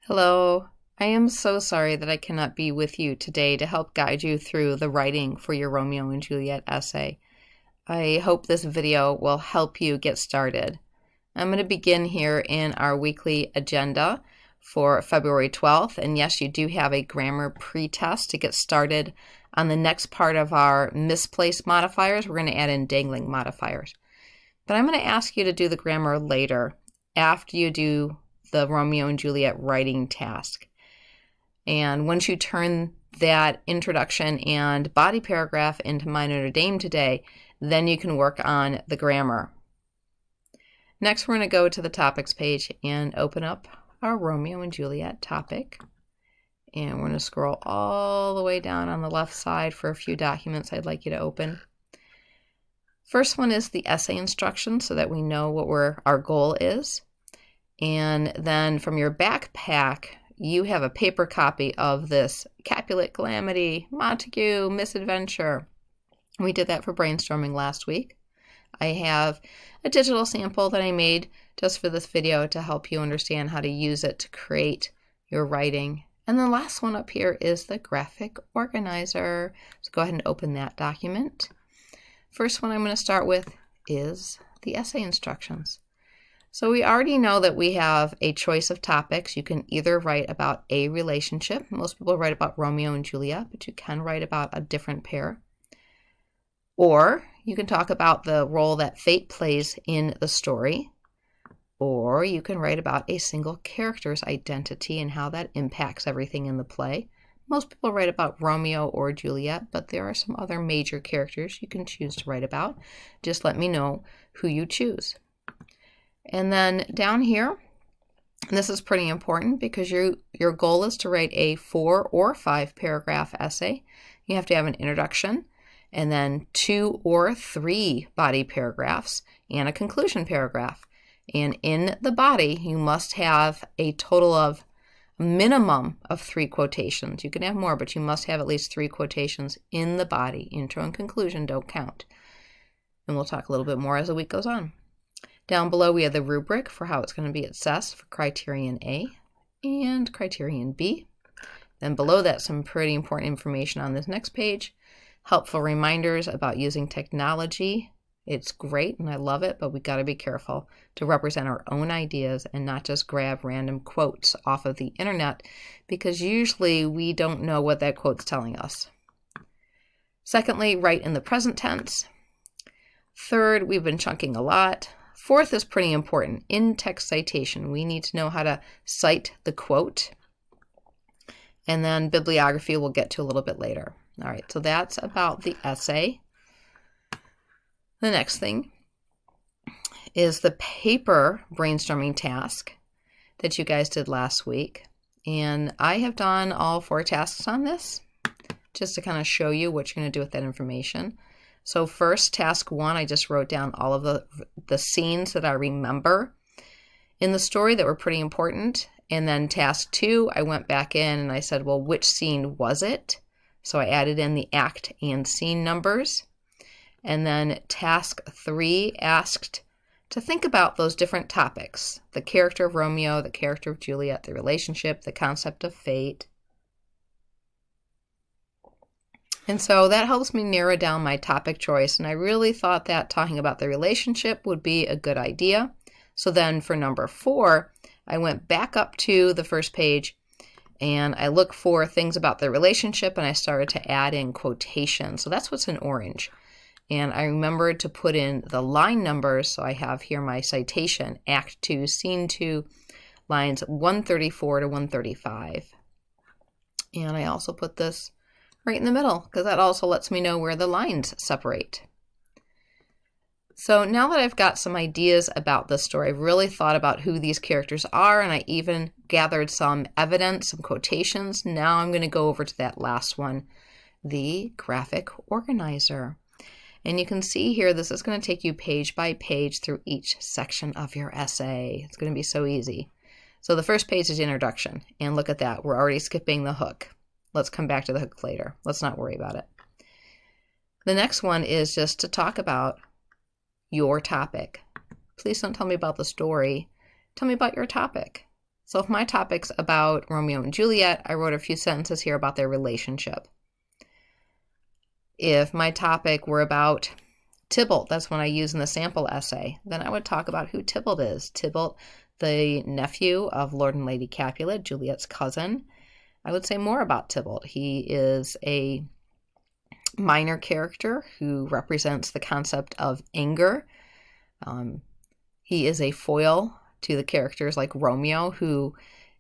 Hello. I am so sorry that I cannot be with you today to help guide you through the writing for your Romeo and Juliet essay. I hope this video will help you get started. I'm going to begin here in our weekly agenda for February 12th. And yes, you do have a grammar pre-test to get started on the next part of our misplaced modifiers. We're going to add in dangling modifiers. But I'm going to ask you to do the grammar later after you do the Romeo and Juliet writing task. And once you turn that introduction and body paragraph into My Notre Dame today, then you can work on the grammar. Next, we're going to go to the topics page and open up our Romeo and Juliet topic. And we're going to scroll all the way down on the left side for a few documents I'd like you to open. First one is the essay instructions so that we know what our goal is. And then from your backpack, you have a paper copy of this Capulet, Calamity, Montague, Misadventure. We did that for brainstorming last week. I have a digital sample that I made just for this video to help you understand how to use it to create your writing. And the last one up here is the graphic organizer. So go ahead and open that document. First one I'm going to start with is the essay instructions. So we already know that we have a choice of topics. You can either write about a relationship. Most people write about Romeo and Juliet, but you can write about a different pair. Or you can talk about the role that fate plays in the story. Or you can write about a single character's identity and how that impacts everything in the play. Most people write about Romeo or Juliet, but there are some other major characters you can choose to write about. Just let me know who you choose. And then down here, and this is pretty important because your goal is to write a 4 or 5 paragraph essay. You have to have an introduction and then 2 or 3 body paragraphs and a conclusion paragraph. And in the body, you must have a total of a minimum of 3 quotations. You can have more, but you must have at least 3 quotations in the body. Intro and conclusion don't count. And we'll talk a little bit more as the week goes on. Down below, we have the rubric for how it's going to be assessed for criterion A and criterion B. Then below that, some pretty important information on this next page. Helpful reminders about using technology. It's great and I love it, but we got to be careful to represent our own ideas and not just grab random quotes off of the internet because usually we don't know what that quote's telling us. Secondly, write in the present tense. Third, we've been chunking a lot. Fourth is pretty important. In-text citation. We need to know how to cite the quote. And then bibliography we'll get to a little bit later. All right, so that's about the essay. The next thing is the paper brainstorming task that you guys did last week. And I have done all 4 tasks on this just to kind of show you what you're going to do with that information. So first, task 1, I just wrote down all of the scenes that I remember in the story that were pretty important. And then task 2, I went back in and I said, well, which scene was it? So I added in the act and scene numbers. And then task 3 asked to think about those different topics, the character of Romeo, the character of Juliet, the relationship, the concept of fate. And so that helps me narrow down my topic choice. And I really thought that talking about the relationship would be a good idea. So then for number 4, I went back up to the first page and I looked for things about the relationship and I started to add in quotations. So that's what's in orange. And I remembered to put in the line numbers. So I have here my citation, Act 2, Scene 2, lines 134 to 135. And I also put this right in the middle because that also lets me know where the lines separate. So now that I've got some ideas about this story, I've really thought about who these characters are and I even gathered some evidence, some quotations. Now I'm going to go over to that last one, the graphic organizer. And you can see here, this is going to take you page by page through each section of your essay. It's going to be so easy. So the first page is introduction. And look at that. We're already skipping the hook. Let's come back to the hook later. Let's not worry about it. The next one is just to talk about your topic. Please don't tell me about the story. Tell me about your topic. So if my topic's about Romeo and Juliet, I wrote a few sentences here about their relationship. If my topic were about Tybalt, that's when I use in the sample essay, then I would talk about who Tybalt is. Tybalt, the nephew of Lord and Lady Capulet, Juliet's cousin. I would say more about Tybalt. He is a minor character who represents the concept of anger. He is a foil to the characters like Romeo, who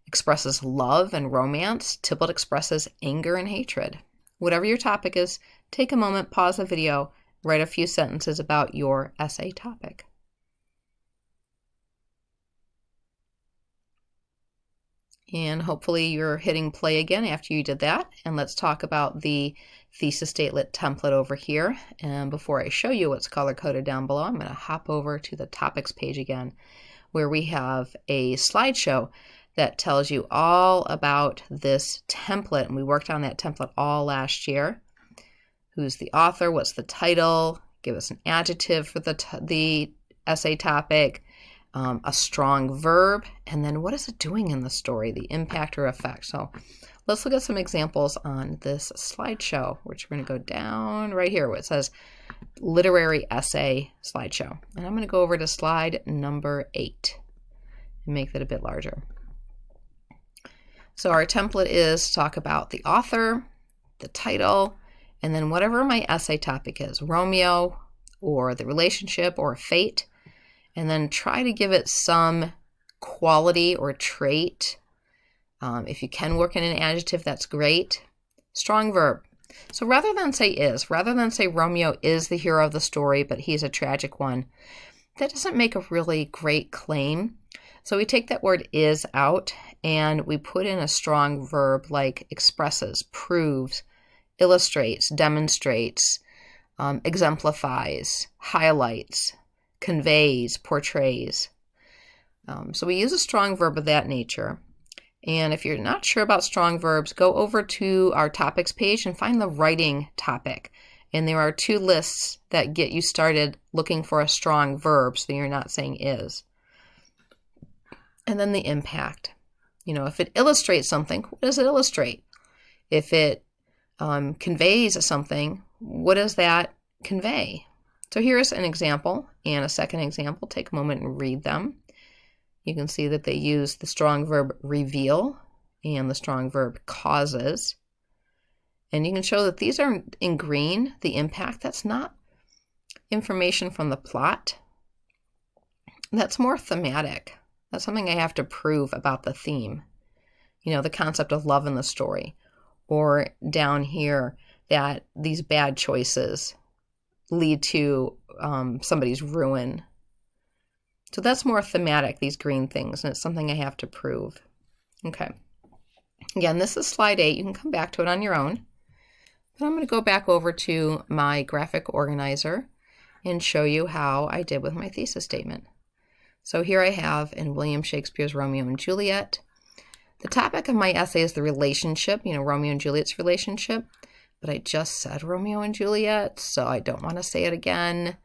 expresses love and romance. Tybalt expresses anger and hatred. Whatever your topic is, take a moment, pause the video, write a few sentences about your essay topic. And hopefully you're hitting play again after you did that. And let's talk about the thesis statement template over here. And before I show you what's color-coded down below, I'm going to hop over to the topics page again, where we have a slideshow that tells you all about this template. And we worked on that template all last year. Who's the author? What's the title? Give us an adjective for the essay topic. A strong verb, and then what is it doing in the story, the impact or effect. So let's look at some examples on this slideshow, which we're going to go down right here where it says literary essay slideshow. And I'm going to go over to slide number 8 and make that a bit larger. So our template is to talk about the author, the title, and then whatever my essay topic is, Romeo or the relationship or fate. And then try to give it some quality or trait. If you can work in an adjective, that's great. Strong verb. So rather than say Romeo is the hero of the story, but he's a tragic one, that doesn't make a really great claim. So we take that word is out and we put in a strong verb like expresses, proves, illustrates, demonstrates, exemplifies, highlights, conveys, portrays. So we use a strong verb of that nature. And if you're not sure about strong verbs, go over to our topics page and find the writing topic. And there are 2 lists that get you started looking for a strong verb so you're not saying is. And then the impact. You know, if it illustrates something, what does it illustrate? If it conveys something, what does that convey? So here's an example and a second example. Take a moment and read them. You can see that they use the strong verb reveal and the strong verb causes. And you can show that these are in green, the impact. That's not information from the plot. That's more thematic. That's something I have to prove about the theme. You know, the concept of love in the story. Or down here, that these bad choices lead to somebody's ruin. So that's more thematic, these green things, and it's something I have to prove. Okay. Again, this is slide 8. You can come back to it on your own. But I'm going to go back over to my graphic organizer and show you how I did with my thesis statement. So here I have in William Shakespeare's Romeo and Juliet. The topic of my essay is the relationship, you know, Romeo and Juliet's relationship. But I just said Romeo and Juliet, so I don't want to say it again.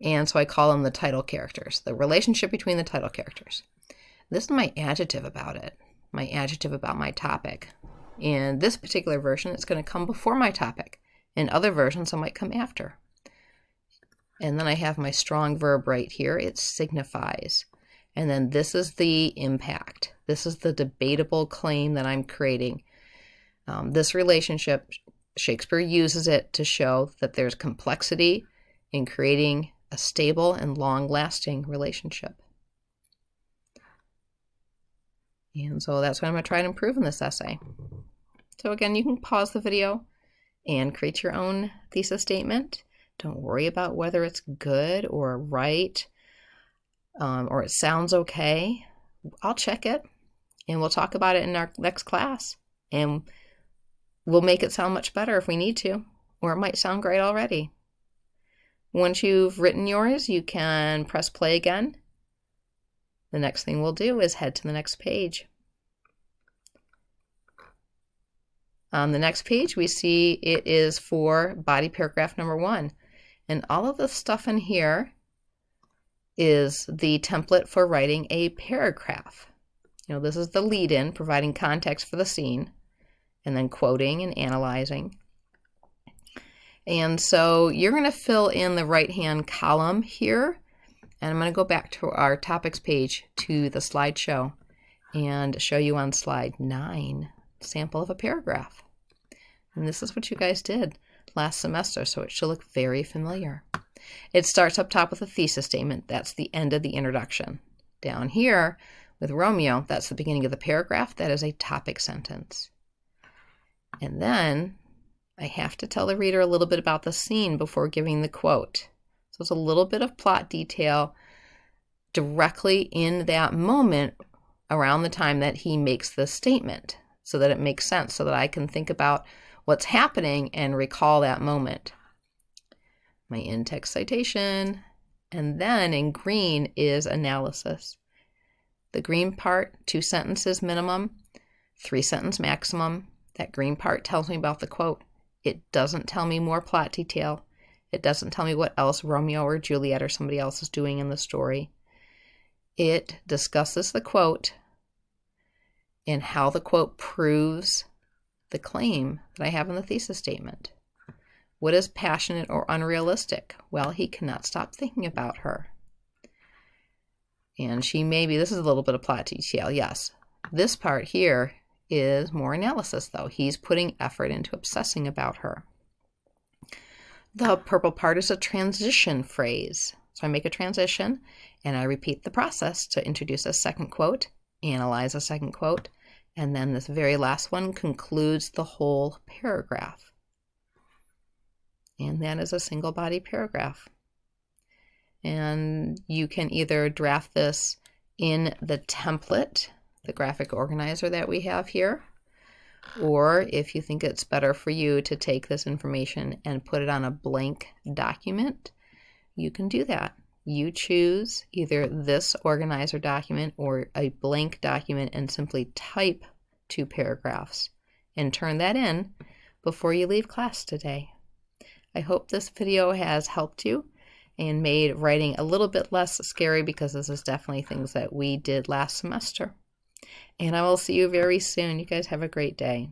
And so I call them the title characters, the relationship between the title characters. This is my adjective about it, my adjective about my topic. In this particular version, it's going to come before my topic. In other versions, it might come after. And then I have my strong verb right here. It signifies. And then this is the impact. This is the debatable claim that I'm creating. This relationship, Shakespeare uses it to show that there's complexity in creating a stable and long-lasting relationship. And so that's what I'm going to try to improve in this essay. So again, you can pause the video and create your own thesis statement. Don't worry about whether it's good or right or it sounds okay. I'll check it and we'll talk about it in our next class. And we'll make it sound much better if we need to, or it might sound great already. Once you've written yours, you can press play again. The next thing we'll do is head to the next page. On the next page, we see it is for body paragraph number 1. And all of the stuff in here is the template for writing a paragraph. This is the lead-in, providing context for the scene, and then quoting and analyzing. And so you're going to fill in the right-hand column here, and I'm going to go back to our topics page to the slideshow and show you on slide 9, sample of a paragraph. And this is what you guys did last semester, so it should look very familiar. It starts up top with a thesis statement. That's the end of the introduction. Down here with Romeo, that's the beginning of the paragraph. That is a topic sentence. And then I have to tell the reader a little bit about the scene before giving the quote. So it's a little bit of plot detail directly in that moment around the time that he makes this statement, so that it makes sense, so that I can think about what's happening and recall that moment. My in-text citation, and then in green is analysis. The green part, 2 sentences minimum, 3 sentence maximum. That green part tells me about the quote. It doesn't tell me more plot detail. It doesn't tell me what else Romeo or Juliet or somebody else is doing in the story. It discusses the quote and how the quote proves the claim that I have in the thesis statement. What is passionate or unrealistic? Well, he cannot stop thinking about her. And she may be, this is a little bit of plot detail, yes. This part here is more analysis, though. He's putting effort into obsessing about her. The purple part is a transition phrase. So I make a transition, and I repeat the process to introduce a second quote, analyze a second quote, and then this very last one concludes the whole paragraph. And that is a single body paragraph. And you can either draft this in the template, the graphic organizer that we have here, or if you think it's better for you to take this information and put it on a blank document, you can do that. You choose either this organizer document or a blank document and simply type 2 paragraphs and turn that in before you leave class today. I hope this video has helped you and made writing a little bit less scary, because this is definitely things that we did last semester. And I will see you very soon. You guys have a great day.